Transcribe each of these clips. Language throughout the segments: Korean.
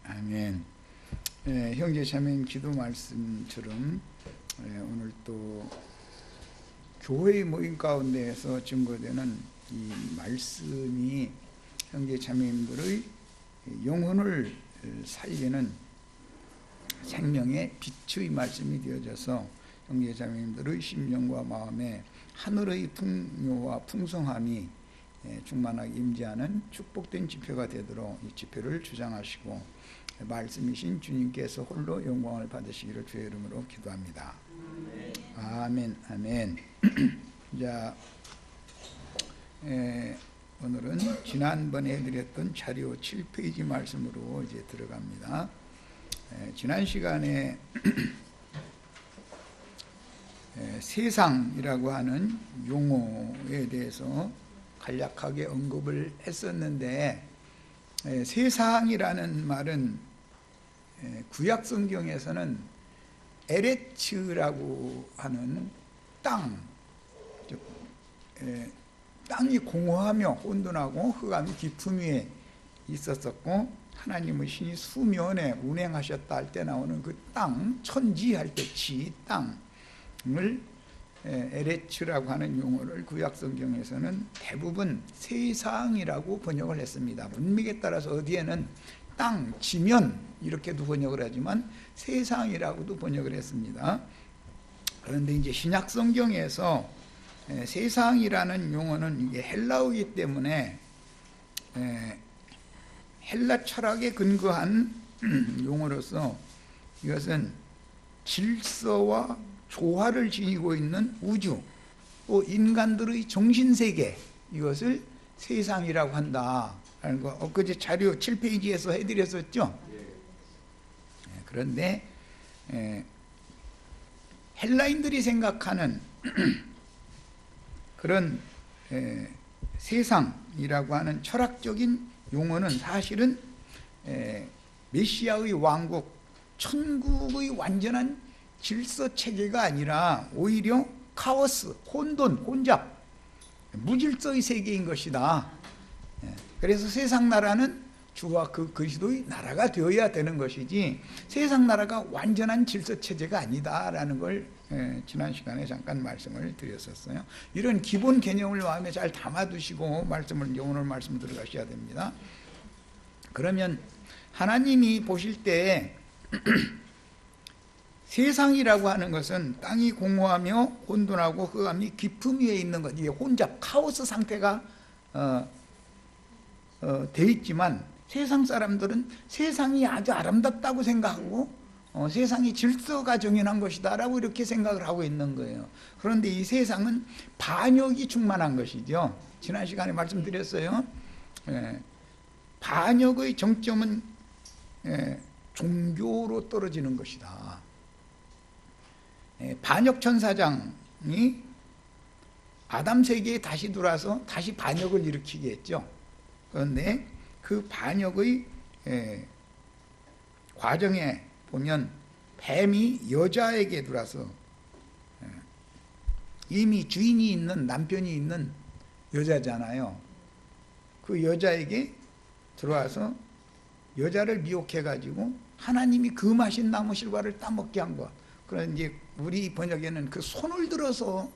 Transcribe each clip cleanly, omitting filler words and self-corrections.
아멘. 형제 자매인 기도 말씀처럼 오늘 또 교회의 모임 가운데에서 증거되는 이 말씀이 형제 자매님들의 영혼을 살리는 생명의 빛의 말씀이 되어져서 형제 자매님들의 심령과 마음에 하늘의 풍요와 풍성함이 충만하게 임재하는 축복된 집회가 되도록 이 집회를 주장하시고 말씀이신 주님께서 홀로 영광을 받으시기를 주의 이름으로 기도합니다. 아멘. 아멘. 자, 오늘은 지난번에 해드렸던 자료 7페이지 말씀으로 이제 들어갑니다. 지난 시간에 세상이라고 하는 용어에 대해서 간략하게 언급을 했었는데, 세상이라는 말은 구약 성경에서는 에레츠라고 하는 땅, 즉 땅이 공허하며 혼돈하고 흑암이 깊음 위에 있었었고, 하나님의 신이 수면에 운행하셨다 할 때 나오는 그 땅, 천지 할 때 지 땅을 에레츠라고 하는 용어를 구약 성경에서는 대부분 세상이라고 번역을 했습니다. 문맥에 따라서 어디에는 땅, 지면 이렇게도 번역을 하지만 세상이라고도 번역을 했습니다. 그런데 이제 신약 성경에서 세상이라는 용어는 이게 헬라어이기 때문에 헬라 철학에 근거한 용어로서 이것은 질서와 조화를 지니고 있는 우주, 또 인간들의 정신세계, 이것을 세상이라고 한다 라는 거 엊그제 자료 7페이지에서 해드렸었죠. 그런데 헬라인들이 생각하는 그런 세상이라고 하는 철학적인 용어는 사실은 메시아의 왕국, 천국의 완전한 질서 체계가 아니라 오히려 카오스, 혼돈, 혼잡, 무질서의 세계인 것이다. 그래서 세상 나라는 주와 그 그리스도의 나라가 되어야 되는 것이지 세상 나라가 완전한 질서 체제가 아니다라는 걸 지난 시간에 잠깐 말씀을 드렸었어요. 이런 기본 개념을 마음에 잘 담아두시고 말씀을 오늘 말씀 들어가셔야 됩니다. 그러면 하나님이 보실 때 세상이라고 하는 것은 땅이 공허하며 혼돈하고 흑암이 깊음 위에 있는 것, 이게 혼잡, 카오스 상태가 돼 있지만 세상 사람들은 세상이 아주 아름답다고 생각하고 세상이 질서가 정연한 것이다 라고 이렇게 생각을 하고 있는 거예요. 그런데 이 세상은 반역이 충만한 것이죠. 지난 시간에 말씀드렸어요. 반역의 정점은 종교로 떨어지는 것이다. 반역 천사장이 아담 세계에 다시 들어와서 다시 반역을 일으키게 했죠. 그런데 그 반역의 과정에 보면 뱀이 여자에게 들어와서 이미 주인이 있는, 남편이 있는 여자잖아요. 그 여자에게 들어와서 여자를 미혹해가지고 하나님이 금하신 나무 실과를 따먹게 한 것. 그런 이제 우리 번역에는 그 손을 들어서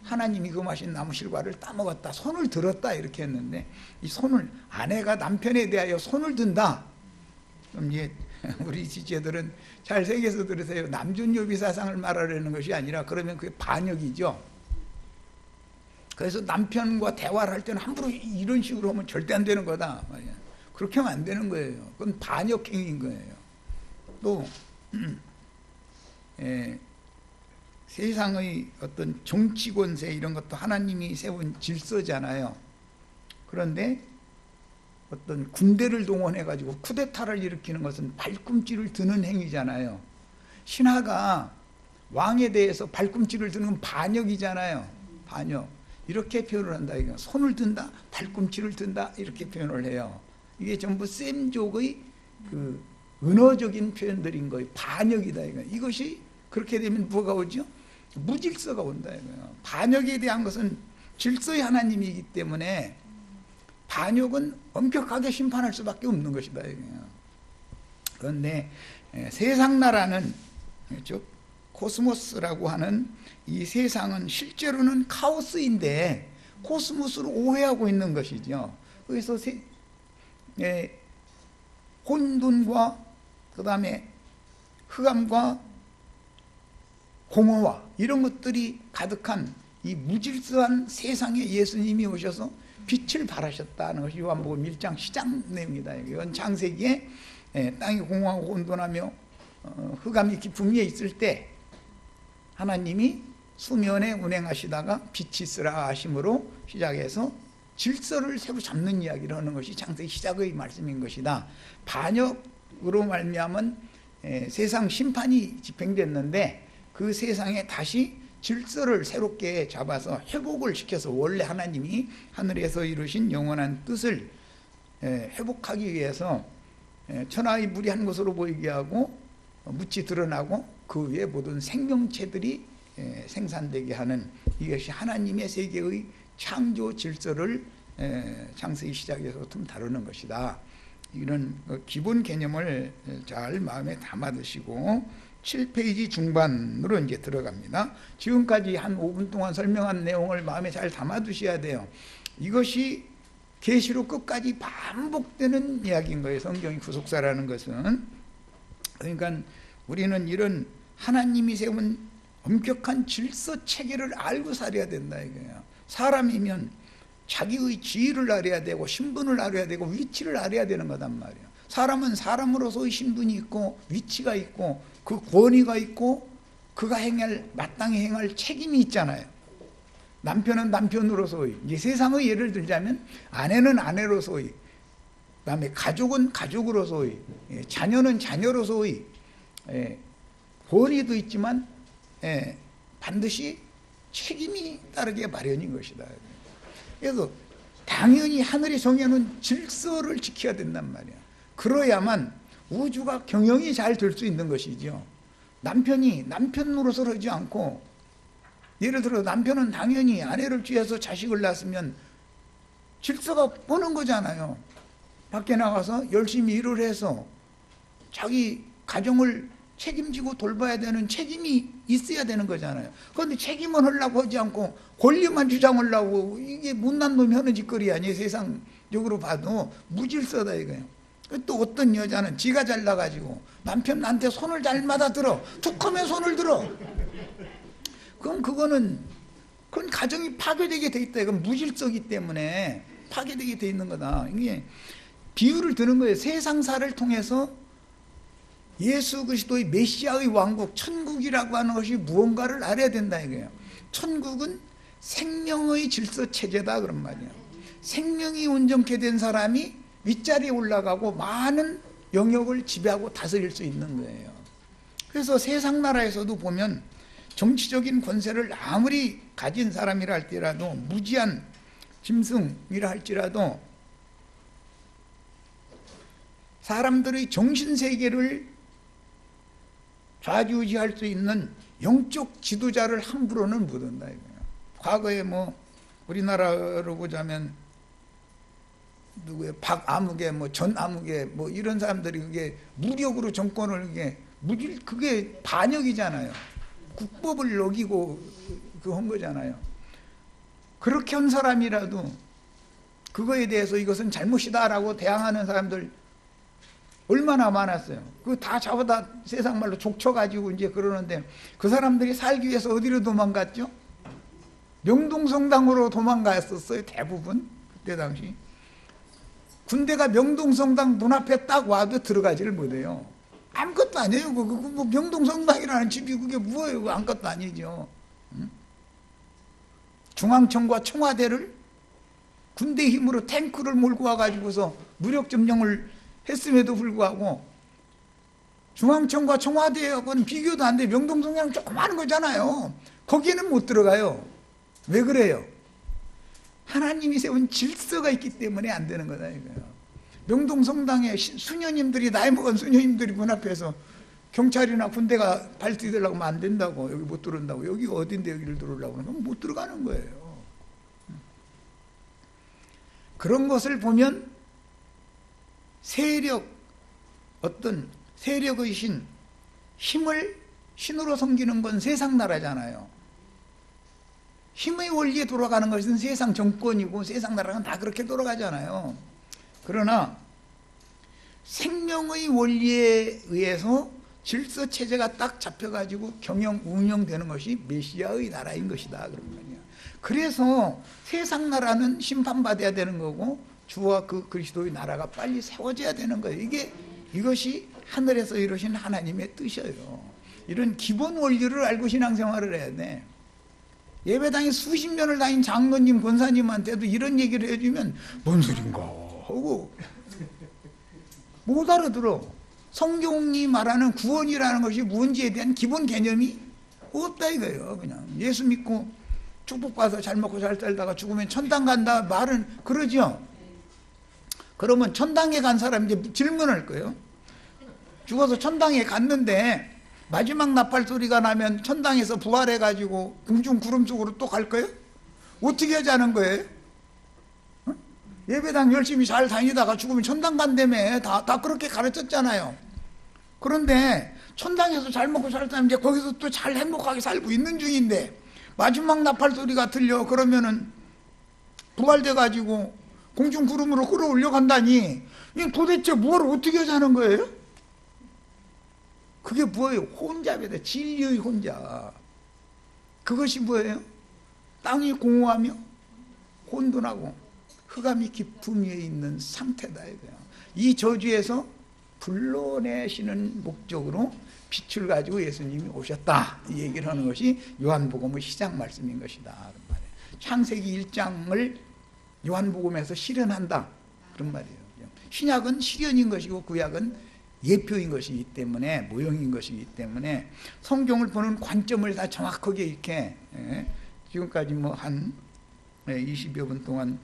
하나님이 금하신 나무 실과를 따먹었다, 손을 들었다 이렇게 했는데, 이 손을, 아내가 남편에 대하여 손을 든다. 그럼 이제 우리 지체들은 잘 새겨서 들으세요. 남존여비 사상을 말하려는 것이 아니라 그러면 그게 반역이죠. 그래서 남편과 대화를 할 때는 함부로 이런 식으로 하면 절대 안 되는 거다. 그렇게 하면 안 되는 거예요. 그건 반역행위인 거예요. 또 세상의 어떤 정치 권세 이런 것도 하나님이 세운 질서잖아요. 그런데 어떤 군대를 동원해 가지고 쿠데타를 일으키는 것은 발꿈치를 드는 행위잖아요. 신하가 왕에 대해서 발꿈치를 드는 건 반역이잖아요. 반역. 이렇게 표현을 한다. 이거 손을 든다, 발꿈치를 든다 이렇게 표현을 해요. 이게 전부 셈족의 그 은어적인 표현들인 거예요. 반역이다 이거. 이것이 그렇게 되면 뭐가 오죠? 무질서가 온다 이거예요. 반역에 대한 것은 질서의 하나님이기 때문에 반역은 엄격하게 심판할 수밖에 없는 것이다 이거예요. 그런데 세상 나라는, 즉 코스모스라고 하는 이 세상은 실제로는 카오스인데 코스모스로 오해하고 있는 것이죠. 그래서 혼돈과 그 다음에 흑암과 공허와 이런 것들이 가득한 이 무질서한 세상에 예수님이 오셔서 빛을 발하셨다는 것이 요한복음 1장 시작 내용이다. 이건 창세기에 땅이 공허하고 혼돈하며 흑암이 깊음 위에 있을 때 하나님이 수면에 운행하시다가 빛이 있으라 하심으로 시작해서 질서를 새로 잡는 이야기를 하는 것이 창세기 시작의 말씀인 것이다. 반역으로 말미암은 세상 심판이 집행됐는데 그 세상에 다시 질서를 새롭게 잡아서 회복을 시켜서 원래 하나님이 하늘에서 이루신 영원한 뜻을 회복하기 위해서 천하의 물이 한 곳으로 보이게 하고 묻이 드러나고 그 위에 모든 생명체들이 생산되게 하는, 이것이 하나님의 세계의 창조 질서를 창세기 시작에서 좀 다루는 것이다. 이런 기본 개념을 잘 마음에 담아두시고 7페이지 중반으로 이제 들어갑니다. 지금까지 한 5분 동안 설명한 내용을 마음에 잘 담아두셔야 돼요. 이것이 계시록 끝까지 반복되는 이야기인 거예요. 성경이 구속사라는 것은. 그러니까 우리는 이런 하나님이 세운 엄격한 질서 체계를 알고 살아야 된다 이거예요. 사람이면 자기의 지위를 알아야 되고 신분을 알아야 되고 위치를 알아야 되는 거단 말이에요. 사람은 사람으로서의 신분이 있고 위치가 있고 그 권위가 있고 그가 마땅히 행할 책임이 있잖아요. 남편은 남편으로서의, 이제 세상의 예를 들자면 아내는 아내로서의, 그다음에 가족은 가족으로서의, 자녀는 자녀로서의 권위도 있지만 반드시 책임이 따르게 마련인 것이다. 그래서 당연히 하늘이 정해놓은 질서를 지켜야 된단 말이야. 그러야만 우주가 경영이 잘 될 수 있는 것이죠. 남편이 남편 노릇을 하지 않고, 예를 들어 남편은 당연히 아내를 취해서 자식을 낳았으면 질서가 보는 거잖아요. 밖에 나가서 열심히 일을 해서 자기 가정을 책임지고 돌봐야 되는 책임이 있어야 되는 거잖아요. 그런데 책임은 하려고 하지 않고 권리만 주장하려고, 이게 못난 놈이 하는 짓거리 아니에요. 세상적으로 봐도 무질서다 이거예요. 또 어떤 여자는 지가 잘나가지고 남편한테 손을 잘 맞아들어, 툭 하면 손을 들어. 그럼 그건 가정이 파괴되게 돼 있다. 이건 무질서기 때문에 파괴되게 돼 있는 거다. 이게 비유를 드는 거예요. 세상사를 통해서 예수 그리스도의 메시아의 왕국, 천국이라고 하는 것이 무언가를 알아야 된다 이거예요. 천국은 생명의 질서 체제다 그런 말이에요. 생명이 온전케 된 사람이 윗자리에 올라가고 많은 영역을 지배하고 다스릴 수 있는 거예요. 그래서 세상 나라에서도 보면 정치적인 권세를 아무리 가진 사람이라 할지라도, 무지한 짐승이라 할지라도 사람들의 정신세계를 좌지우지할 수 있는 영적 지도자를 함부로는 못 한다 이거예요. 과거에 우리나라로 보자면 누구예요? 박아무개, 전아무개, 이런 사람들이 그게 무력으로 정권을 그게 반역이잖아요. 국법을 어기고 한 거잖아요. 그렇게 한 사람이라도 그거에 대해서 이것은 잘못이다라고 대항하는 사람들 얼마나 많았어요. 그거 다 잡아다 세상 말로 족쳐가지고 이제 그러는데, 그 사람들이 살기 위해서 어디로 도망갔죠? 명동성당으로 도망갔었어요. 대부분 그때 당시. 군대가 명동성당 눈앞에 딱 와도 들어가지를 못해요. 아무것도 아니에요. 명동성당이라는 집이 그게 뭐예요? 아무것도 아니죠. 중앙청과 청와대를 군대 힘으로 탱크를 몰고 와가지고서 무력 점령을 했음에도 불구하고, 중앙청과 청와대하고는 비교도 안 돼. 명동성당 조그마한 거잖아요. 거기에는 못 들어가요. 왜 그래요? 하나님이 세운 질서가 있기 때문에 안 되는 거다 이거예요. 명동성당에 수녀님들이, 나이 먹은 수녀님들이 문 앞에서 경찰이나 군대가 발뒤들라고 하면 안 된다고, 여기 못 들어온다고, 여기가 어딘데 여기를 들어오려고 하면 못 들어가는 거예요. 그런 것을 보면 세력, 어떤 세력의 신, 힘을 신으로 섬기는 건 세상 나라잖아요. 힘의 원리에 돌아가는 것은 세상 정권이고 세상 나라는 다 그렇게 돌아가잖아요. 그러나 생명의 원리에 의해서 질서 체제가 딱 잡혀가지고 경영 운영되는 것이 메시아의 나라인 것이다 그런 거예요. 그래서 세상 나라는 심판받아야 되는 거고 주와 그 그리스도의 나라가 빨리 세워져야 되는 거예요. 이것이 하늘에서 이루신 하나님의 뜻이에요. 이런 기본 원리를 알고 신앙생활을 해야 돼. 예배당에 수십 년을 다닌 장로님, 권사님한테도 이런 얘기를 해주면 뭔 소린가 하고 못 알아들어. 성경이 말하는 구원이라는 것이 뭔지에 대한 기본 개념이 없다 이거예요. 그냥 예수 믿고 축복받아서 잘 먹고 잘 살다가 죽으면 천당 간다 말은 그러죠. 그러면 천당에 간 사람이 이제 질문할 거예요. 죽어서 천당에 갔는데 마지막 나팔 소리가 나면 천당에서 부활해가지고 공중 구름 속으로 또 갈 거예요? 어떻게 하자는 거예요? 어? 예배당 열심히 잘 다니다가 죽으면 천당 간다며. 다 그렇게 가르쳤잖아요. 그런데 천당에서 잘 먹고 잘 살면 이제 거기서 또 잘 행복하게 살고 있는 중인데 마지막 나팔 소리가 들려 그러면은 부활돼가지고 공중 구름으로 끌어올려 간다니 도대체 뭘 어떻게 하자는 거예요? 그게 뭐예요? 혼잡이다. 진리의 혼잡. 그것이 뭐예요? 땅이 공허하며 혼돈하고 흑암이 깊음 위에 있는 상태다 이거예요. 이 저주에서 불러내시는 목적으로 빛을 가지고 예수님이 오셨다 이 얘기를 하는 것이 요한복음의 시작 말씀인 것이다 그런 말이에요. 창세기 1장을 요한복음에서 실현한다 그런 말이에요. 신약은 실현인 것이고 구약은 예표인 것이기 때문에 모형인 것이기 때문에 성경을 보는 관점을 다 정확하게 이렇게 지금까지 뭐 한 20여 분 동안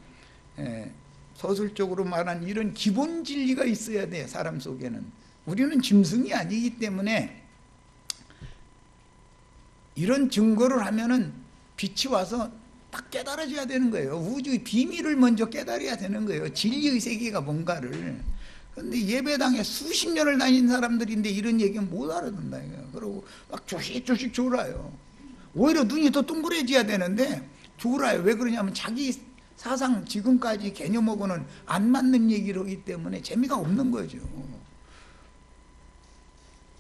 서술적으로 말한 이런 기본 진리가 있어야 돼. 사람 속에는. 우리는 짐승이 아니기 때문에 이런 증거를 하면은 빛이 와서 딱 깨달아져야 되는 거예요. 우주의 비밀을 먼저 깨달아야 되는 거예요. 진리의 세계가 뭔가를. 그런데 예배당에 수십 년을 다닌 사람들인데 이런 얘기는 못 알아듣는다. 그러고 막 조식조식 졸아요. 오히려 눈이 더 동그래져야 되는데 졸아요. 왜 그러냐면 자기 사상 지금까지 개념하고는 안 맞는 얘기를 하기 때문에 재미가 없는 거죠.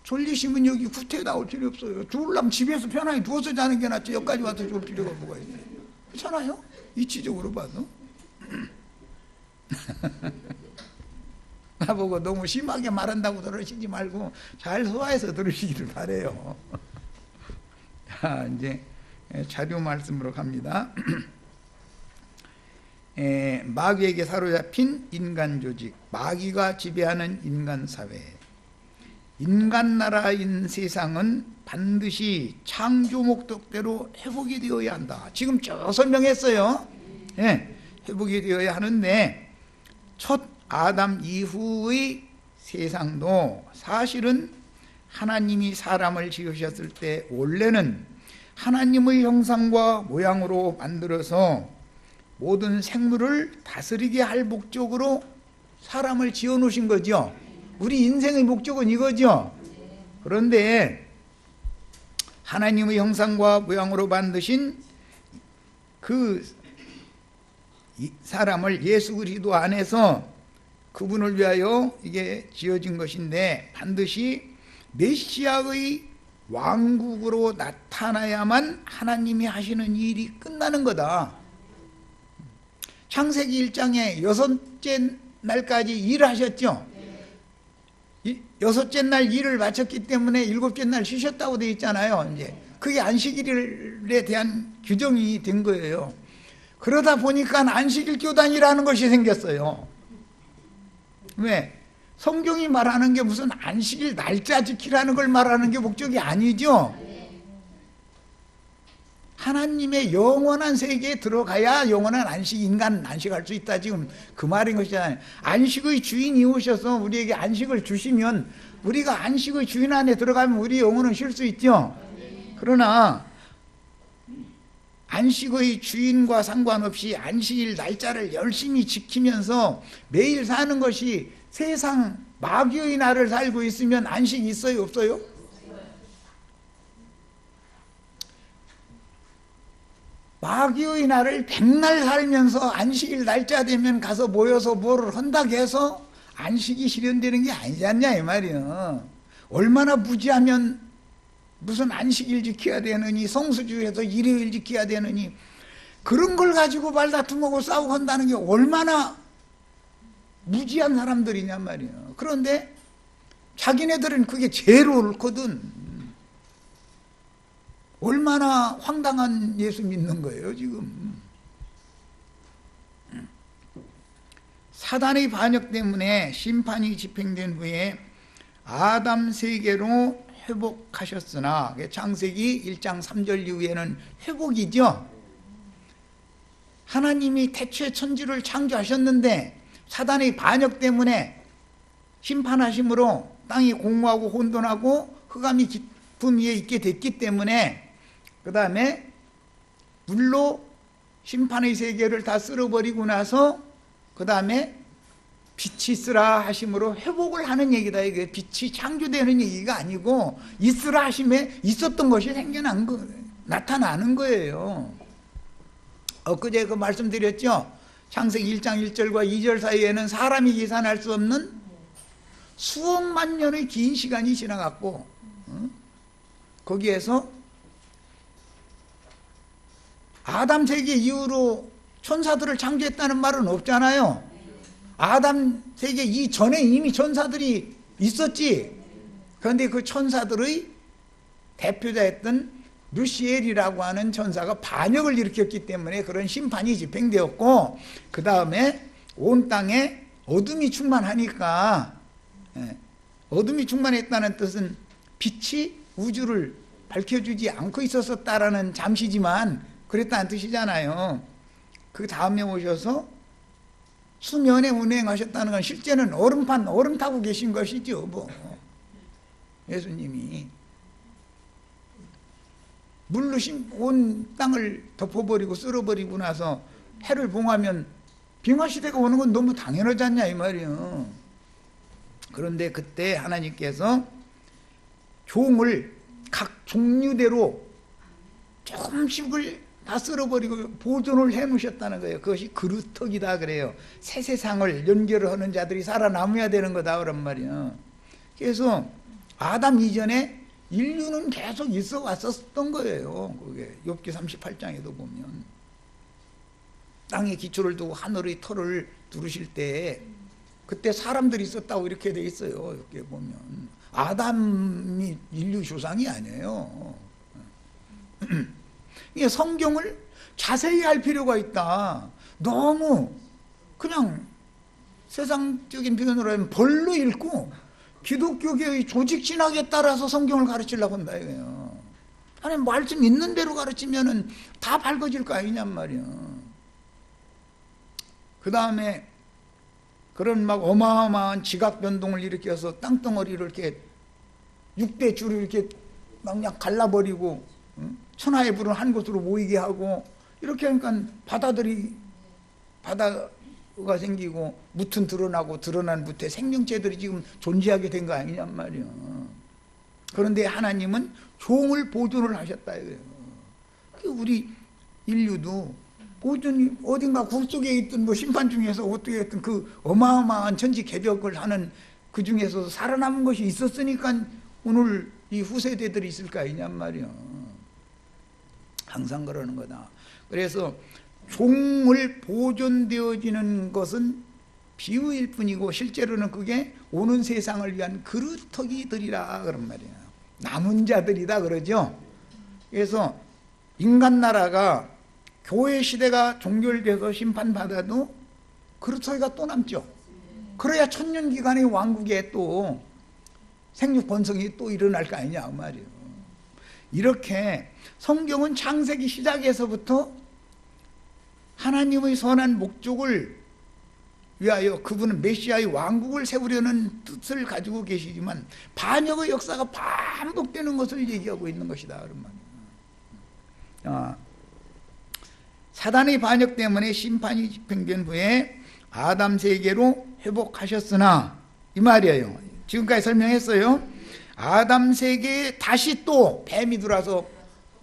졸리시면 여기 구태에 나올 필요 없어요. 졸려면 집에서 편하게 누워서 자는 게 낫지 여기까지 와서 졸 필요가 뭐가 있어요. 그렇잖아요? 이치적으로 봐도. 나보고 너무 심하게 말한다고 들으시지 말고 잘 소화해서 들으시기를 바래요. 자, 이제 자료 말씀으로 갑니다. 마귀에게 사로잡힌 인간 조직, 마귀가 지배하는 인간 사회. 인간 나라인 세상은 반드시 창조 목적대로 회복이 되어야 한다. 지금 쭉 설명했어요. 회복이 되어야 하는데 첫 아담 이후의 세상도 사실은 하나님이 사람을 지으셨을 때 원래는 하나님의 형상과 모양으로 만들어서 모든 생물을 다스리게 할 목적으로 사람을 지어 놓으신 거죠. 우리 인생의 목적은 이거죠. 그런데 하나님의 형상과 모양으로 만드신 그 사람을 예수 그리스도 안에서 그분을 위하여 이게 지어진 것인데 반드시 메시아의 왕국으로 나타나야만 하나님이 하시는 일이 끝나는 거다. 창세기 1장에 6째 날까지 일하셨죠. 6째 날 일을 마쳤기 때문에 7째 날 쉬셨다고 되어 있잖아요. 이제 그게 안식일에 대한 규정이 된 거예요. 그러다 보니까 안식일 교단이라는 것이 생겼어요. 왜? 성경이 말하는 게 무슨 안식일 날짜 지키라는 걸 말하는 게 목적이 아니죠. 하나님의 영원한 세계에 들어가야 영원한 안식, 인간 안식할 수 있다. 지금 그 말인 것이잖아요. 안식의 주인이 오셔서 우리에게 안식을 주시면 우리가 안식의 주인 안에 들어가면 우리 영혼은 쉴 수 있죠. 그러나 안식의 주인과 상관없이 안식일 날짜를 열심히 지키면서 매일 사는 것이 세상 마귀의 날을 살고 있으면 안식이 있어요, 없어요? 마귀의 날을 백날 살면서 안식일 날짜 되면 가서 모여서 뭐를 한다고 해서 안식이 실현되는 게 아니지 않냐 이 말이야. 얼마나 무지하면 무슨 안식일 지켜야 되느니, 성수주에서 일요일 지켜야 되느니, 그런 걸 가지고 말다툼하고 싸우고 한다는 게 얼마나 무지한 사람들이냔 말이야. 그런데 자기네들은 그게 제일 옳거든. 얼마나 황당한 예수 믿는 거예요 지금. 사단의 반역 때문에 심판이 집행된 후에 아담 세계로 회복하셨으나, 창세기 1장 3절 이후에는 회복이죠. 하나님이 태초에 천지를 창조하셨는데 사단의 반역 때문에 심판하심으로 땅이 공허하고 혼돈하고 흑암이 깊음 위에 있게 됐기 때문에, 그 다음에 물로 심판의 세계를 다 쓸어버리고 나서 그 다음에 빛이 있으라 하심으로 회복을 하는 얘기다. 이게 빛이 창조되는 얘기가 아니고 있으라 하심에 있었던 것이 생겨난 거, 나타나는 거예요. 엊그제 그 말씀드렸죠. 창세기 1장 1절과 2절 사이에는 사람이 계산할 수 없는 수억만 년의 긴 시간이 지나갔고, 거기에서 아담 세계 이후로 천사들을 창조했다는 말은 없잖아요. 아담 세계 이전에 이미 천사들이 있었지. 그런데 그 천사들의 대표자였던 루시엘이라고 하는 천사가 반역을 일으켰기 때문에 그런 심판이 집행되었고, 그 다음에 온 땅에 어둠이 충만하니까, 어둠이 충만했다는 뜻은 빛이 우주를 밝혀주지 않고 있었다라는 잠시지만 그랬다는 뜻이잖아요. 그 다음에 오셔서 수면에 운행하셨다는 건 실제는 얼음 타고 계신 것이죠. 뭐 예수님이 물로 온 땅을 덮어버리고 쓸어버리고 나서 해를 봉하면 빙하시대가 오는 건 너무 당연하지 않냐 이 말이에요. 그런데 그때 하나님께서 종을 각 종류대로 조금씩을 다 쓸어버리고 보존을 해놓으셨다는 거예요. 그것이 그루터기다 그래요. 새 세상을 연결을 하는 자들이 살아남아야 되는 거다 그런 말이에요. 그래서 아담 이전에 인류는 계속 있어 왔었던 거예요. 그게 욥기 38장에도 보면 땅에 기초를 두고 하늘의 털을 두르실 때 그때 사람들이 있었다고 이렇게 돼 있어요. 이렇게 보면 아담이 인류 조상이 아니에요. 이게 성경을 자세히 할 필요가 있다. 너무 그냥 세상적인 표현으로 하면 벌로 읽고 기독교계의 조직 신학에 따라서 성경을 가르치려고 한다 이거예요. 아니 말씀 있는 대로 가르치면은 다 밝아질 거 아니냔 말이야. 그 다음에 그런 막 어마어마한 지각 변동을 일으켜서 땅덩어리를 이렇게 6대 줄을 이렇게 막 그냥 갈라버리고 천하의 불은 한 곳으로 모이게 하고 이렇게 하니까 바다가 생기고 무튼 드러나고 드러난 무태 생명체들이 지금 존재하게 된 거 아니냔 말이에요. 그런데 하나님은 종을 보존을 하셨다 이거예요. 우리 인류도 보존이 어딘가 굴속에 있던 뭐 심판 중에서 어떻게 했든 그 어마어마한 천지 개벽을 하는 그 중에서 살아남은 것이 있었으니까 오늘 이 후세대들이 있을 거 아니냔 말이에요. 항상 그러는 거다. 그래서 종을 보존되어지는 것은 비유일 뿐이고 실제로는 그게 오는 세상을 위한 그루터기들이라 그런 말이에요. 남은 자들이다 그러죠. 그래서 인간 나라가 교회 시대가 종결돼서 심판받아도 그루터기가 또 남죠. 그래야 천년기간의 왕국에 또 생육번성이 또 일어날 거 아니냐 그 말이에요. 이렇게 성경은 창세기 시작에서부터 하나님의 선한 목적을 위하여 그분은 메시아의 왕국을 세우려는 뜻을 가지고 계시지만 반역의 역사가 반복되는 것을 얘기하고 있는 것이다 그런 말이에요. 사단의 반역 때문에 심판이 집행된 후에 아담 세계로 회복하셨으나 이 말이에요. 지금까지 설명했어요. 아담 세계에 다시 또 뱀이 들어와서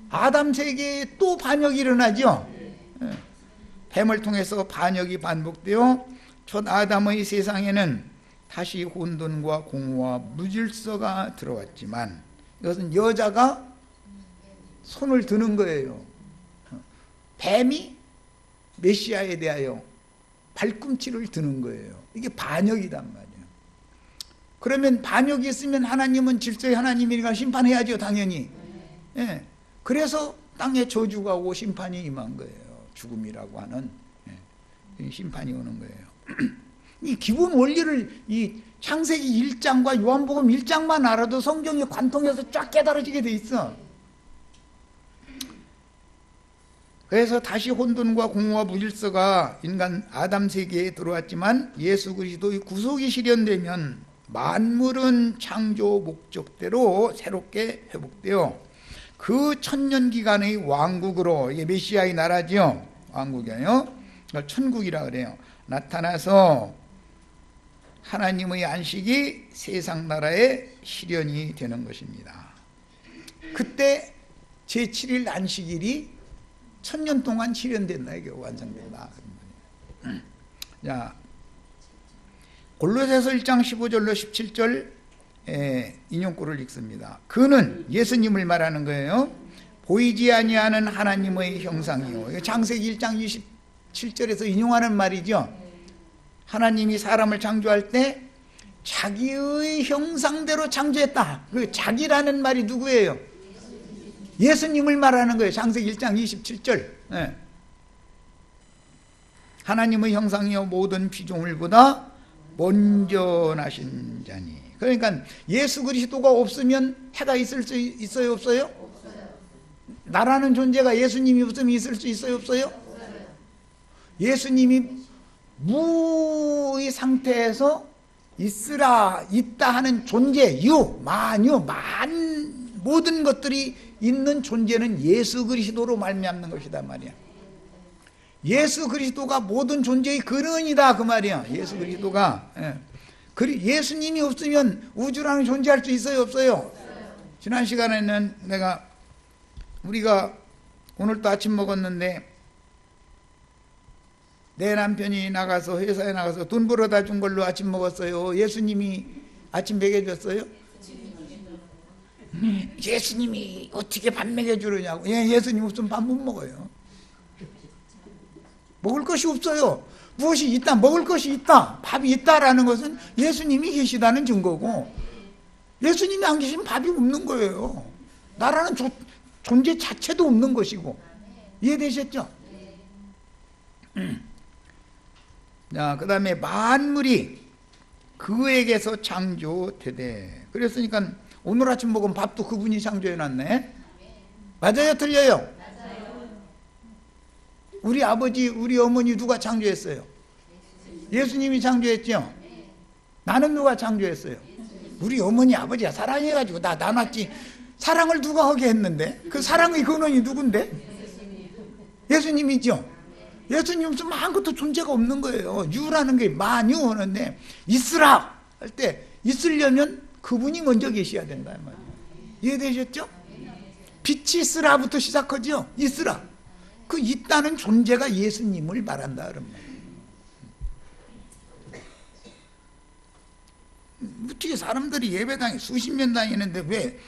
아담 세계에 또 반역이 일어나죠. 뱀을 통해서 반역이 반복되어 첫 아담의 세상에는 다시 혼돈과 공허와 무질서가 들어왔지만 이것은 여자가 손을 드는 거예요. 뱀이 메시아에 대하여 발꿈치를 드는 거예요. 이게 반역이단 말이에요. 그러면 반역이 있으면 하나님은 질서의 하나님이니까 심판해야죠, 당연히. 예. 그래서 땅에 저주가 오고 심판이 임한 거예요. 죽음이라고 하는 심판이 오는 거예요. 이 기본 원리를 이 창세기 1장과 요한복음 1장만 알아도 성경이 관통해서 쫙 깨달아지게 돼 있어. 그래서 다시 혼돈과 공허와 무질서가 인간 아담 세계에 들어왔지만 예수 그리스도의 구속이 실현되면 만물은 창조 목적대로 새롭게 회복되어 그 천년 기간의 왕국으로, 이게 메시아의 나라죠. 왕국이에요. 천국이라 그래요. 나타나서 하나님의 안식이 세상 나라에 실현이 되는 것입니다. 그때 제7일 안식일이 천년 동안 실현된다, 이게 완성된다. 자, 골로새서 1장 15절로 17절 인용구를 읽습니다. 그는 예수님을 말하는 거예요. 보이지 아니하는 하나님의 형상이요. 창세기 1장 27절에서 인용하는 말이죠. 하나님이 사람을 창조할 때 자기의 형상대로 창조했다. 그 자기라는 말이 누구예요? 예수님을 말하는 거예요. 창세기 1장 27절. 네. 하나님의 형상이요 모든 피조물보다 먼저 나신 자니. 그러니까 예수 그리스도가 없으면 해가 있을 수 있어요, 없어요? 나라는 존재가 예수님이 없으면 있을 수 있어요, 없어요? 예수님이 무의 상태에서 있으라, 있다 하는 존재, 모든 것들이 있는 존재는 예수 그리스도로 말미암는 것이다 말이야. 예수 그리스도가 모든 존재의 근원이다 그 말이야. 예수 그리스도가. 예수님이 없으면 우주라는 존재할 수 있어요, 없어요? 지난 시간에는 우리가 오늘 또 아침 먹었는데 내 남편이 나가서 회사에 나가서 돈 벌어다 준 걸로 아침 먹었어요. 예수님이 아침 먹여줬어요? 예수님이 어떻게 밥 먹여주느냐고. 예수님 없으면 밥 못 먹어요. 먹을 것이 없어요. 무엇이 있다, 먹을 것이 있다, 밥이 있다라는 것은 예수님이 계시다는 증거고, 예수님이 안 계시면 밥이 없는 거예요. 나라는 존재 자체도 없는 것이고. 이해되셨죠? 자, 그 다음에 만물이 그에게서 창조되되. 그랬으니까 오늘 아침 먹은 밥도 그분이 창조해놨네. 맞아요, 틀려요? 우리 아버지, 우리 어머니 누가 창조했어요? 예수님이 창조했죠? 나는 누가 창조했어요? 우리 어머니, 아버지가 사랑해가지고 나 낳았지. 사랑을 누가 하게 했는데? 그 사랑의 근원이 누군데? 예수님이죠? 예수님 없으면 아무것도 존재가 없는 거예요. 유라는 게 만유 하는데, 있으라 할 때 있으려면 그분이 먼저 계셔야 된다 말이에요. 이해되셨죠? 빛이 있으라부터 시작하죠. 있으라. 그 있다는 존재가 예수님을 말한다 그런 말이에요. 어떻게 사람들이 예배당에 수십 년 다니는데 왜,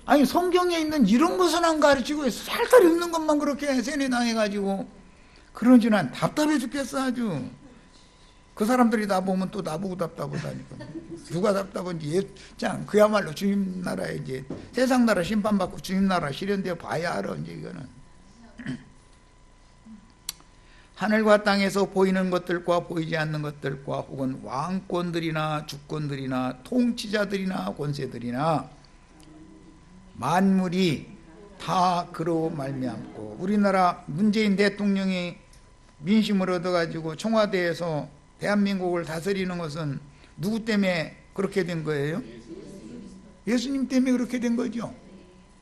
아니 성경에 있는 이런 것은 안 가르치고 살살 읽는 것만 그렇게 세뇌당해가지고, 그런 난 답답해 죽겠어 아주. 그 사람들이 나 보면 또 나보고 답답하다니까. 누가 답답한지. 참 그야말로 주님 나라에 이제 세상 나라 심판받고 주님 나라 실현되어 봐야 알아 이제 이거는. 하늘과 땅에서 보이는 것들과 보이지 않는 것들과 혹은 왕권들이나 주권들이나 통치자들이나 권세들이나 만물이 다 그로 말미암고, 우리나라 문재인 대통령이 민심을 얻어가지고 청와대에서 대한민국을 다스리는 것은 누구 때문에 그렇게 된 거예요? 예수님 때문에 그렇게 된 거죠.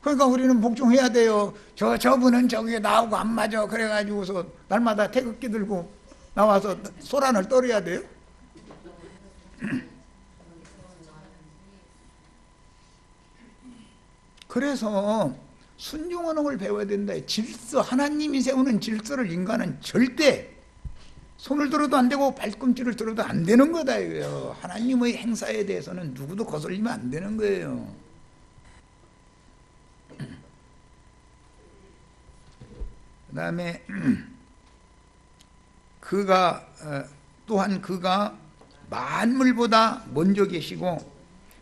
그러니까 우리는 복종해야 돼요. 저분은 저기에 나오고 안 맞아. 그래가지고서 날마다 태극기 들고 나와서 소란을 떨어야 돼요. 그래서 순종하는 걸 배워야 된다. 질서, 하나님이 세우는 질서를 인간은 절대 손을 들어도 안 되고 발꿈치를 들어도 안 되는 거다 이거예요. 하나님의 행사에 대해서는 누구도 거슬리면 안 되는 거예요. 그 다음에 또한 그가 만물보다 먼저 계시고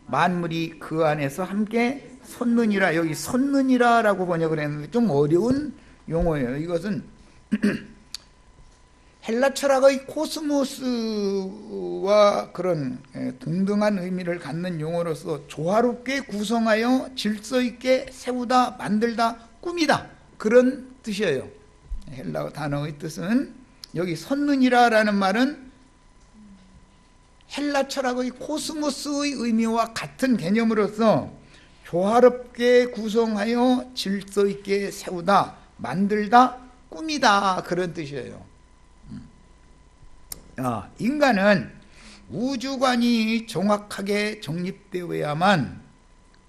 만물이 그 안에서 함께 섰느니라. 여기 섰느니라 라고 번역을 했는데 좀 어려운 용어예요. 이것은 헬라 철학의 코스모스와 그런 동등한 의미를 갖는 용어로서 조화롭게 구성하여 질서 있게 세우다, 만들다, 꾸미다, 그런 뜻이에요. 헬라 단어의 뜻은 여기 섰느니라 라는 말은 헬라 철학의 코스모스의 의미와 같은 개념으로서 조화롭게 구성하여 질서 있게 세우다, 만들다, 꾸미다, 그런 뜻이에요. 인간은 우주관이 정확하게 정립되어야만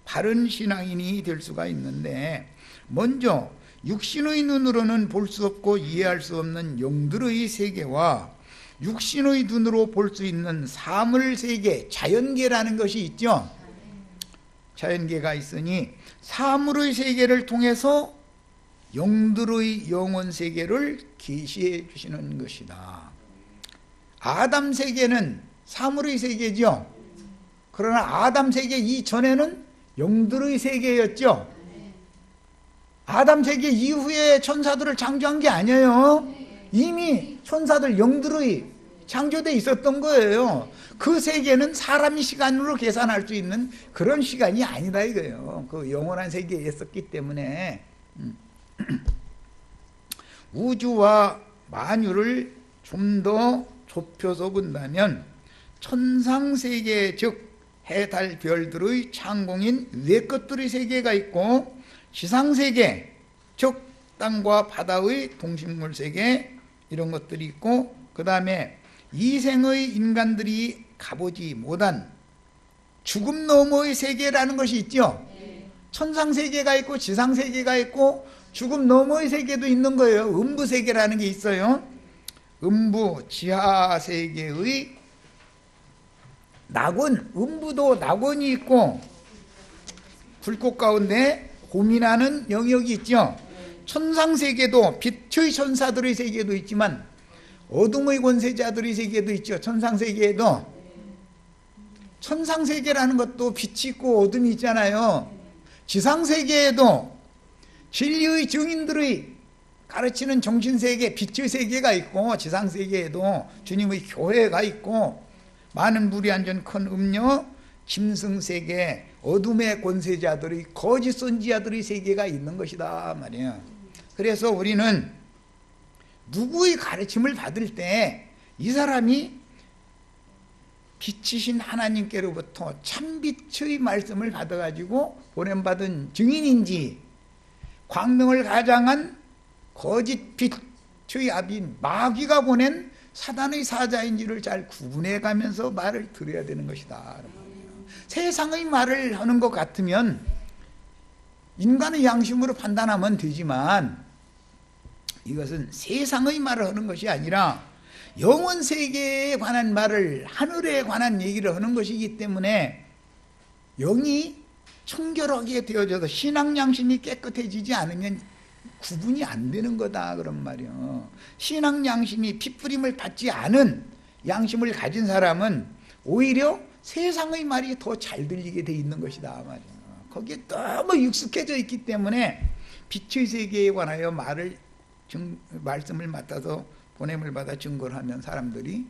바른 신앙인이 될 수가 있는데, 먼저 육신의 눈으로는 볼 수 없고 이해할 수 없는 영들의 세계와 육신의 눈으로 볼 수 있는 사물 세계, 자연계라는 것이 있죠. 자연계가 있으니 사물의 세계를 통해서 영들의 영혼 세계를 계시해 주시는 것이다. 아담 세계는 사물의 세계죠. 그러나 아담 세계 이전에는 영들의 세계였죠. 아담 세계 이후에 천사들을 창조한 게 아니에요. 이미 천사들 영들의 창조되어 있었던 거예요. 그 세계는 사람이 시간으로 계산할 수 있는 그런 시간이 아니다 이거예요. 그 영원한 세계에 있었기 때문에 우주와 만유를 좀 더 좁혀서 본다면 천상세계, 즉 해, 달, 별들의 창공인 외 것들의 세계가 있고, 지상세계, 즉 땅과 바다의 동식물 세계, 이런 것들이 있고, 그 다음에 이생의 인간들이 가보지 못한 죽음 너머의 세계라는 것이 있죠. 천상세계가 있고 지상세계가 있고 죽음 너머의 세계도 있는 거예요. 음부세계라는 게 있어요. 음부 지하세계의 낙원, 음부도 낙원이 있고 불꽃 가운데 고민하는 영역이 있죠. 천상세계도 빛의 천사들의 세계도 있지만 어둠의 권세자들의 세계도 있죠. 천상세계에도. 천상세계라는 것도 빛이 있고 어둠이 있잖아요. 지상세계에도 진리의 증인들의 가르치는 정신세계, 빛의 세계가 있고, 지상세계에도 주님의 교회가 있고, 많은 물이 앉은 큰 음녀, 짐승세계, 어둠의 권세자들의 거짓 선지자들의 세계가 있는 것이다 말이에요. 그래서 우리는 누구의 가르침을 받을 때 이 사람이 빛이신 하나님께로부터 참빛의 말씀을 받아가지고 보냄받은 증인인지, 광명을 가장한 거짓 빛의 아비인 마귀가 보낸 사단의 사자인지를 잘 구분해가면서 말을 들어야 되는 것이다. 세상의 말을 하는 것 같으면 인간의 양심으로 판단하면 되지만, 이것은 세상의 말을 하는 것이 아니라 영원 세계에 관한 말을, 하늘에 관한 얘기를 하는 것이기 때문에 영이 청결하게 되어져서 신앙 양심이 깨끗해지지 않으면 구분이 안 되는 거다 그런 말이요. 신앙 양심이 핏부림을 받지 않은 양심을 가진 사람은 오히려 세상의 말이 더 잘 들리게 돼 있는 것이다 말이요. 거기에 너무 익숙해져 있기 때문에 빛의 세계에 관하여 말씀을 맡아서 보냄을 받아 증거를 하면 사람들이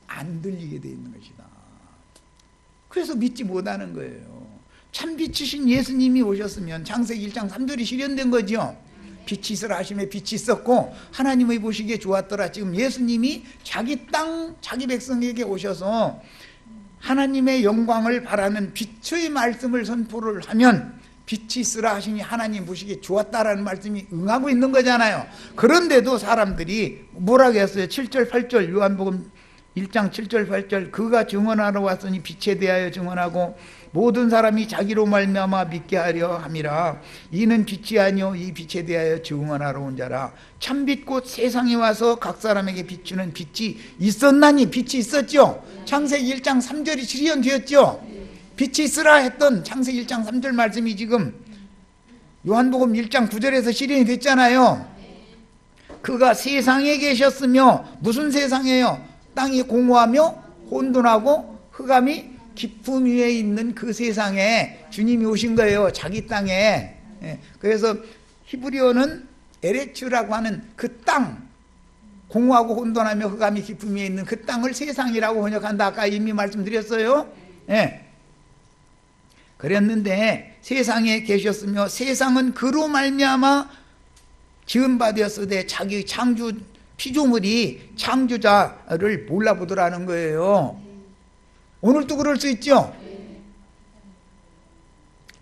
안 들리게 돼 있는 것이다. 그래서 믿지 못하는 거예요. 참 빛이신 예수님이 오셨으면 창세기 1장 3절이 실현된 거죠. 빛이 있으라 하심에 빛이 있었고 하나님의 보시기에 좋았더라. 지금 예수님이 자기 땅, 자기 백성에게 오셔서 하나님의 영광을 바라는 빛의 말씀을 선포를 하면 빛이 있으라 하시니 하나님 보시기에 좋았다라는 말씀이 응하고 있는 거잖아요. 그런데도 사람들이 뭐라고 했어요? 7절 8절 요한복음 1장 7절 8절 그가 증언하러 왔으니 빛에 대하여 증언하고 모든 사람이 자기로 말미암아 믿게 하려 함이라. 이는 빛이 아니요 이 빛에 대하여 증언하러 온 자라. 참빛 곧 세상에 와서 각 사람에게 비추는 빛이 있었나니. 빛이 있었죠. 창세기 1장 3절이 실현되었죠. 빛이 있으라 했던 창세기 1장 3절 말씀이 지금 요한복음 1장 9절에서 실현이 됐잖아요. 그가 세상에 계셨으며, 무슨 세상이에요? 땅이 공허하며 혼돈하고 흑암이 깊음 위에 있는 그 세상에 주님이 오신 거예요. 자기 땅에. 그래서 히브리어는 에레츠라고 하는 그 땅, 공허하고 혼돈하며 흑암이 깊음 위에 있는 그 땅을 세상이라고 번역한다. 아까 이미 말씀드렸어요. 그랬는데 세상에 계셨으며 세상은 그로 말미암아 지은 바 되었으되 자기 창조 피조물이 창조자를 몰라보더라는 거예요. 오늘도 그럴 수 있죠.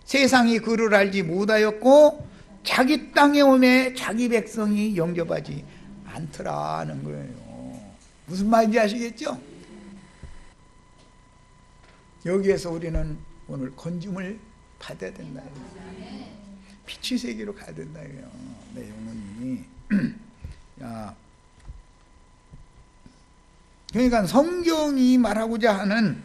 세상이 그를 알지 못하였고 자기 땅에 오매 자기 백성이 영접하지 않더라는 거예요. 무슨 말인지 아시겠죠? 여기에서 우리는 오늘 건짐을 받아야 된다. 빛의 세계로 가야 된다. 내 영혼이. 그러니까 성경이 말하고자 하는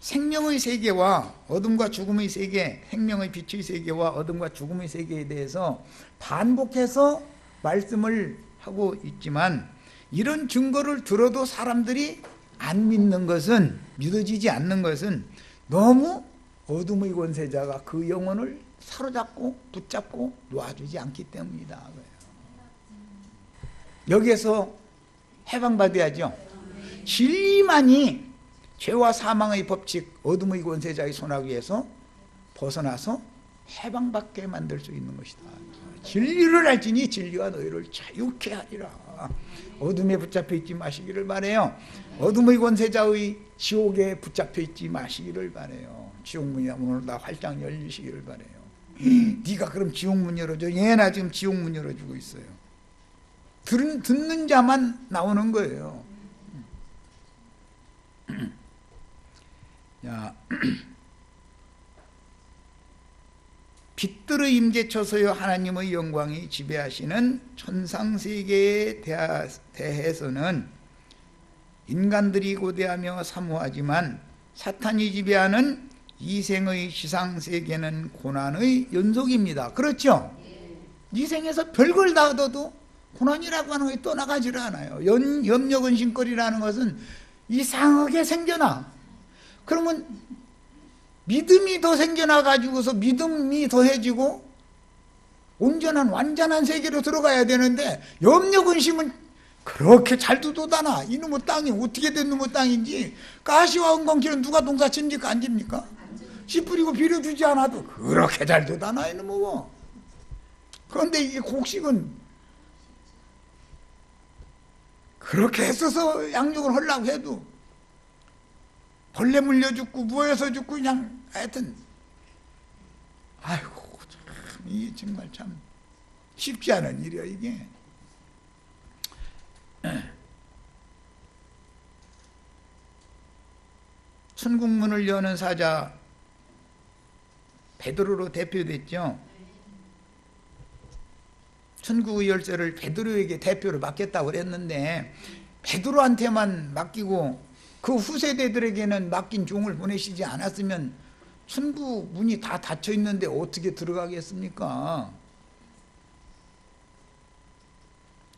생명의 세계와 어둠과 죽음의 세계, 생명의 빛의 세계와 어둠과 죽음의 세계에 대해서 반복해서 말씀을 하고 있지만, 이런 증거를 들어도 사람들이 안 믿는 것은, 믿어지지 않는 것은 너무 어둠의 권세자가 그 영혼을 사로잡고 붙잡고 놓아주지 않기 때문이다. 여기에서 해방받아야죠. 진리만이 죄와 사망의 법칙, 어둠의 권세자의 손아귀에서 벗어나서 해방받게 만들 수 있는 것이다. 진리를 알지니 진리가 너희를 자유케 하리라. 어둠에 붙잡혀 있지 마시기를 바라요. 어둠의 권세자의 지옥에 붙잡혀 있지 마시기를 바라요. 지옥문이 오늘 다 활짝 열리시기를 바라요. 네가 그럼 지옥문 열어줘. 나 지금 지옥문 열어주고 있어요. 듣는 자만 나오는 거예요. 빛들의 임재처소여 하나님의 영광이 지배하시는 천상세계에 대해서는 인간들이 고대하며 사모하지만 사탄이 지배하는 이생의 지상세계는 고난의 연속입니다. 그렇죠? 이생에서 별걸 다 얻어도 고난이라고 하는 것이 떠나가지를 않아요. 염려근심거리라는 것은 이상하게 생겨나. 그러면 믿음이 더 생겨나 가지고서 믿음이 더해지고 온전한 완전한 세계로 들어가야 되는데, 염려근심은 그렇게 잘 두도다나. 이놈의 땅이 어떻게 된 놈의 땅인지, 가시와 은광길은 누가 농사 짓니까 안 짓니까? 씨 뿌리고 비료주지 않아도 그렇게 잘 두다나 이놈의 뭐. 그런데 이게 곡식은 그렇게 했어서 양육을 하려고 해도 벌레 물려 죽고 무어서 죽고 그냥 하여튼, 아이고 참 이게 정말 참 쉽지 않은 일이야 이게. 천국문을 여는 사자 베드로로 대표됐죠. 천국의 열쇠를 베드로에게 대표로 맡겼다고 그랬는데, 베드로한테만 맡기고 그 후세대들에게는 맡긴 종을 보내시지 않았으면 천국 문이 다 닫혀 있는데 어떻게 들어가겠습니까?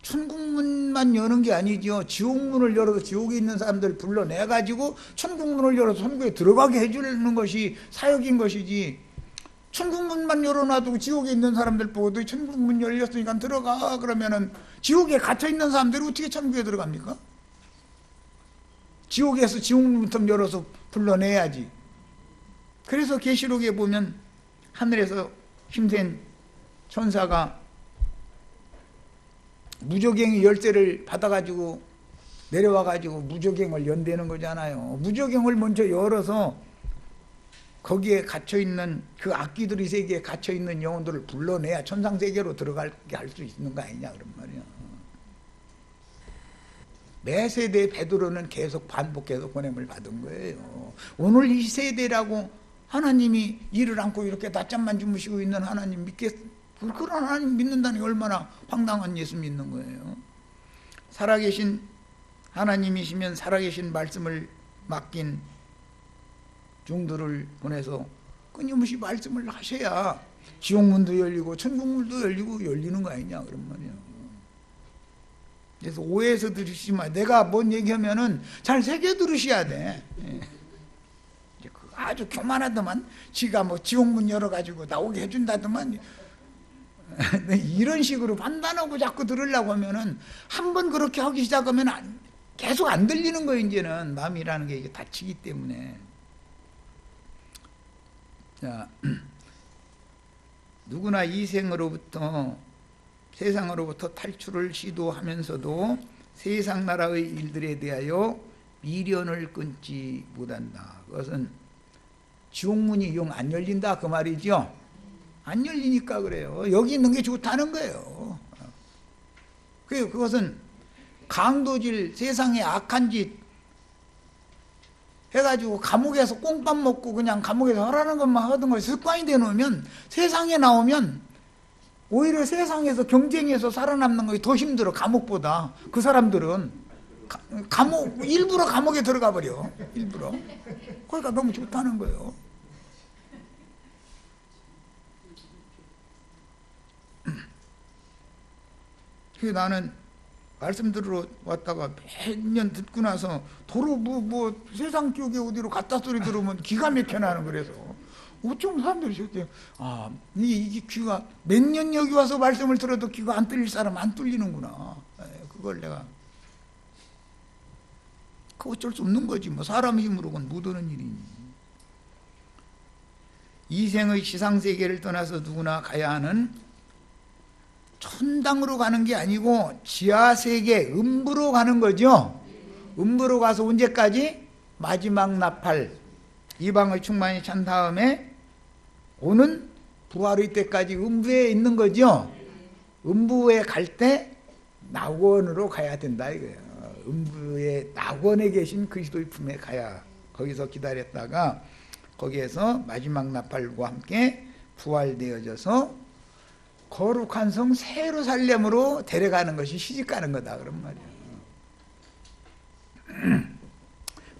천국문만 여는 게 아니죠. 지옥문을 열어서 지옥에 있는 사람들 불러내가지고 천국문을 열어서 천국에 들어가게 해주는 것이 사역인 것이지, 천국문만 열어놔두고 지옥에 있는 사람들 보고도 천국문 열렸으니까 들어가 그러면은 지옥에 갇혀있는 사람들이 어떻게 천국에 들어갑니까? 지옥에서 지옥문부터 열어서 불러내야지. 그래서 계시록에 보면 하늘에서 힘센 천사가 무저갱이 열쇠를 받아가지고 내려와가지고 무저갱을 연대는 거잖아요. 무저갱을 먼저 열어서 거기에 갇혀있는 그 악기들의 세계에 갇혀있는 영혼들을 불러내야 천상세계로 들어가게 할 수 있는 거 아니냐 그런 말이야. 매 세대 베드로는 계속 반복해서 보냄을 받은 거예요. 오늘 이 세대라고 하나님이 이를 안고 이렇게 낮잠만 주무시고 있는 하나님 그런 하나님 믿는다는 게 얼마나 황당한 예수 믿는 거예요. 살아계신 하나님이시면 살아계신 말씀을 맡긴 종들을 보내서 끊임없이 말씀을 하셔야 지옥문도 열리고 천국문도 열리고 열리는 거 아니냐 그런 말이에요. 그래서 오해해서 들으시지 마. 내가 뭔 얘기하면은 잘 새겨 들으셔야 돼. 아주 교만하더만 지가 뭐 지옥문 열어가지고 나오게 해준다더만 이런 식으로 판단하고 자꾸 들으려고 하면은 한번 그렇게 하기 시작하면 계속 안 들리는 거예요. 이제는 마음이라는 게 이게 다치기 때문에. 자, 누구나 이 세상으로부터 탈출을 시도하면서도 세상 나라의 일들에 대하여 미련을 끊지 못한다. 그것은 지옥문이 영 안 열린다 그 말이죠. 안 열리니까 그래요. 여기 있는 게 좋다는 거예요. 그것은 강도질, 세상에 악한 짓 해가지고 감옥에서 꽁밥 먹고 그냥 감옥에서 하라는 것만 하던 걸 습관이 되놓으면 세상에 나오면 오히려 세상에서 경쟁해서 살아남는 것이 더 힘들어. 감옥보다. 그 사람들은 일부러 감옥에 들어가 버려. 일부러. 그러니까 너무 좋다는 거예요. 그래서 나는 말씀 들으러 왔다가 몇 년 듣고 나서 도로 세상 쪽에 어디로 갔다 소리 들으면 기가 막혀 나는. 그래서 어쩜 사람들이 저때 이게 귀가 몇 년 여기 와서 말씀을 들어도 귀가 안 뚫릴 사람 안 뚫리는구나. 그걸 내가 어쩔 수 없는 거지. 뭐 사람 힘으로는 못 오는 일이니. 이 생의 시상세계를 떠나서 누구나 가야 하는 천당으로 가는 게 아니고 지하세계 음부로 가는 거죠. 음부로 가서 언제까지? 마지막 나팔 이방의 충만이 찬 다음에 오는 부활의 때까지 음부에 있는 거죠. 음부에 갈 때 낙원으로 가야 된다 이거예요. 음부의 낙원에 계신 그리스도의 품에 가야 거기서 기다렸다가 거기에서 마지막 나팔과 함께 부활되어져서 거룩한 성 새 예루살렘으로 데려가는 것이 시집가는 거다 그런 말이에요.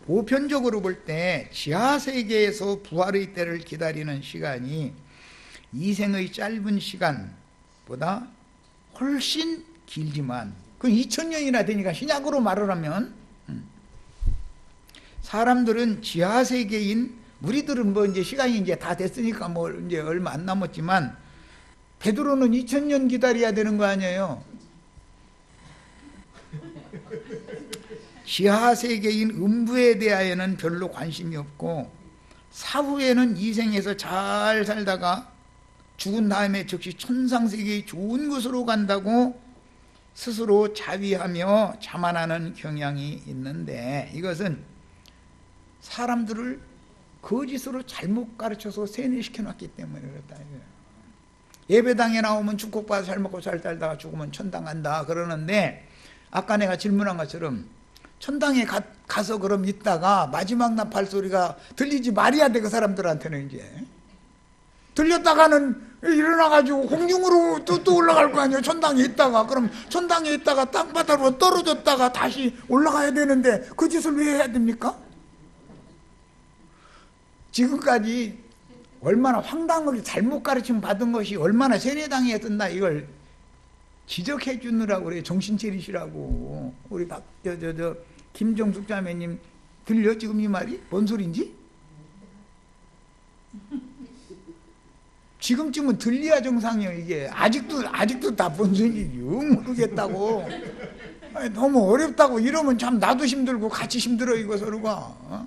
보편적으로 볼 때 지하세계에서 부활의 때를 기다리는 시간이 이 생의 짧은 시간보다 훨씬 길지만 그 2000년이나 되니까 신약으로 말을 하면 사람들은 지하세계인 우리들은 뭐 이제 시간이 이제 다 됐으니까 뭐 이제 얼마 안 남았지만 베드로는 2000년 기다려야 되는 거 아니에요. 지하세계인 음부에 대하여는 별로 관심이 없고 사후에는 이 생에서 잘 살다가 죽은 다음에 즉시 천상세계의 좋은 곳으로 간다고 스스로 자위하며 자만하는 경향이 있는데 이것은 사람들을 거짓으로 잘못 가르쳐서 세뇌시켜놨기 때문에 그렇다. 예배당에 나오면 축복받아 잘 먹고 잘 살다가 죽으면 천당 간다 그러는데 아까 내가 질문한 것처럼 천당에 가서 그럼 있다가 마지막 나팔 소리가 들리지 말아야 돼. 그 사람들한테는 이제 들렸다가는 일어나가지고 공중으로 또 올라갈 거 아니에요. 천당에 있다가. 그럼 천당에 있다가 땅바닥으로 떨어졌다가 다시 올라가야 되는데 그 짓을 왜 해야 됩니까? 지금까지 얼마나 황당하게 잘못 가르침 받은 것이 얼마나 세뇌당했었나 이걸 지적해 주느라고 그래요. 정신 차리시라고. 우리 김정숙 자매님 들려 지금 이 말이? 뭔 소린지? 지금쯤은 들려야 정상이에요. 이게 아직도 다 뭔 소리인지 모르겠다고. 아니, 너무 어렵다고 이러면 참 나도 힘들고 같이 힘들어 이거 서로가.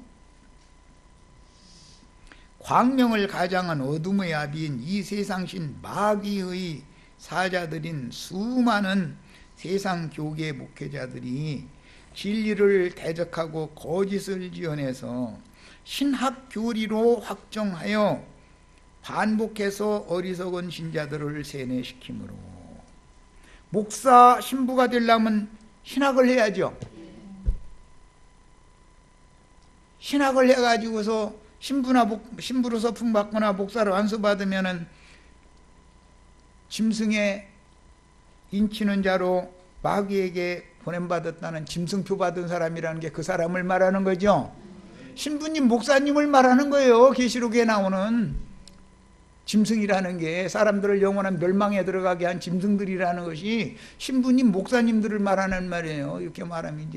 광명을 가장한 어둠의 아비인 이 세상신 마귀의 사자들인 수많은 세상 교계 목회자들이 진리를 대적하고 거짓을 지어내서 신학 교리로 확정하여 반복해서 어리석은 신자들을 세뇌시키므로 목사 신부가 되려면 신학을 해야죠. 신학을 해가지고서 신부로서 품받거나 목사로 안수받으면은 짐승의 인치는 자로 마귀에게 보냄받았다는 짐승표 받은 사람이라는 게 그 사람을 말하는 거죠. 신부님, 목사님을 말하는 거예요. 계시록에 나오는 짐승이라는 게 사람들을 영원한 멸망에 들어가게 한 짐승들이라는 것이 신부님, 목사님들을 말하는 말이에요. 이렇게 말하면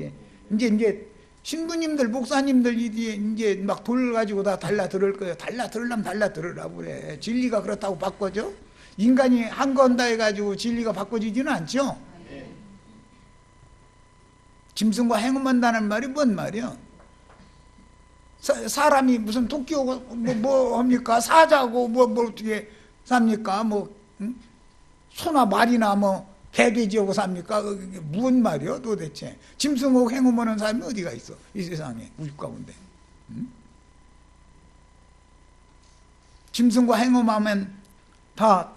이제 신부님들, 목사님들 이제 막 돌 가지고 다 달라 들을 거예요. 달라 들으려면 달라 들으라고 그래. 진리가 그렇다고 바꿔져? 인간이 한 건다 해가지고 진리가 바꿔지지는 않죠. 짐승과 행음한다는 말이 뭔 말이야? 사람이 무슨 토끼 오고 뭐 합니까? 사자고 뭐 어떻게 삽니까? 소나 말이나 개돼지하고 삽니까? 그게 무슨 말이요 도대체? 짐승하고 행음하는 사람이 어디가 있어 이 세상에 우리 가운데? 짐승과 행음하면 다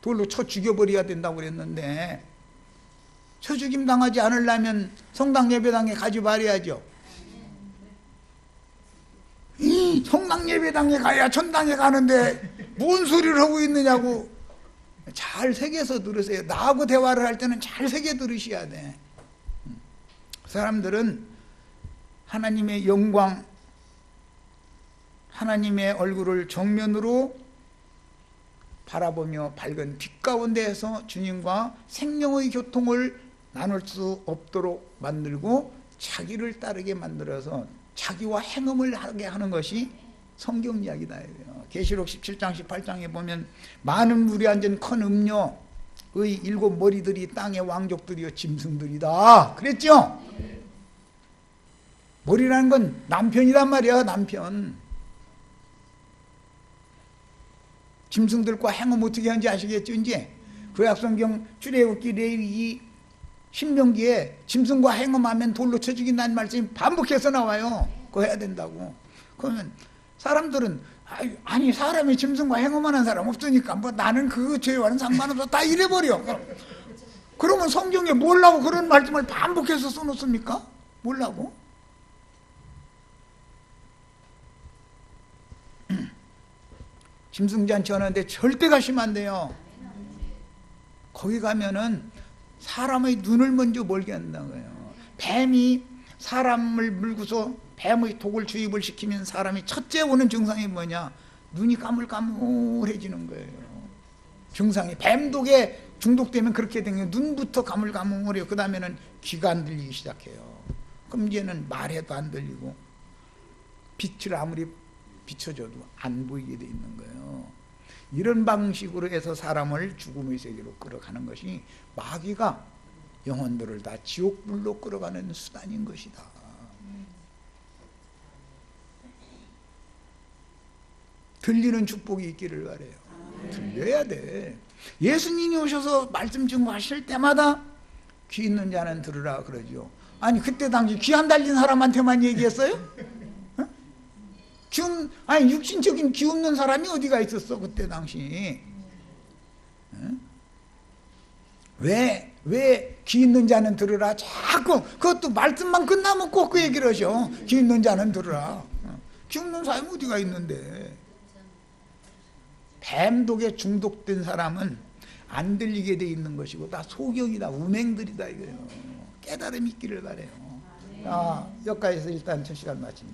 돌로 쳐 죽여버려야 된다고 그랬는데, 쳐 죽임 당하지 않으려면 성당 예배당에 가지 말아야죠. 성당 예배당에 가야 천당에 가는데 뭔 소리를 하고 있느냐고. 잘 새겨서 들으세요. 나하고 대화를 할 때는 잘 새겨 들으셔야 돼. 사람들은 하나님의 영광, 하나님의 얼굴을 정면으로 바라보며 밝은 빛 가운데에서 주님과 생명의 교통을 나눌 수 없도록 만들고 자기를 따르게 만들어서 자기와 행음을 하게 하는 것이 성경 이야기다. 계시록 17장 18장에 보면 많은 물이 앉은 큰 음녀의 7 머리들이 땅의 왕족들이요 짐승들이다 그랬죠. 머리라는 건 남편이란 말이야. 남편. 짐승들과 행음 어떻게 하는지 아시겠죠? 이제 구약성경 출애굽기, 레위기, 신명기에 짐승과 행음하면 돌로 쳐 죽인다는 말씀이 반복해서 나와요. 그거 해야 된다고. 그러면 사람들은 아니 사람이 짐승과 행음하는 사람 없으니까 나는 그 죄와는 상관없어 다 이래버려. 그러면 성경에 뭐라고 그런 말씀을 반복해서 써놓습니까? 뭐라고? 짐승잔치 하는데 절대 가시면 안 돼요. 거기 가면은 사람의 눈을 먼저 멀게 한다고요. 뱀이 사람을 물고서 뱀의 독을 주입을 시키면 사람이 첫째 오는 증상이 뭐냐? 눈이 가물가물해지는 거예요. 증상이. 뱀독에 중독되면 그렇게 되는 거예요. 눈부터 가물가물해요. 그 다음에는 귀가 안 들리기 시작해요. 그럼 이제는 말해도 안 들리고 빛을 아무리 비춰줘도 안 보이게 돼 있는 거예요. 이런 방식으로 해서 사람을 죽음의 세계로 끌어가는 것이 마귀가 영혼들을 다 지옥불로 끌어가는 수단인 것이다. 들리는 축복이 있기를 바라요. 들려야 돼. 예수님이 오셔서 말씀 증거하실 때마다 귀 있는 자는 들으라 그러죠. 아니 그때 당시 귀 안 달린 사람한테만 얘기했어요? 육신적인 귀 없는 사람이 어디가 있었어 그때 당시? 왜 귀 있는 자는 들으라 자꾸 그것도 말씀만 끝나면 꼭 그 얘기를 하셔. 귀 있는 자는 들으라. 귀 없는 사람이 어디가 있는데? 뱀독에 중독된 사람은 안 들리게 돼 있는 것이고 다 소경이다, 우맹들이다 이거예요. 깨달음이 있기를 바래요. 여기까지서 일단 첫 시간 마칩니다.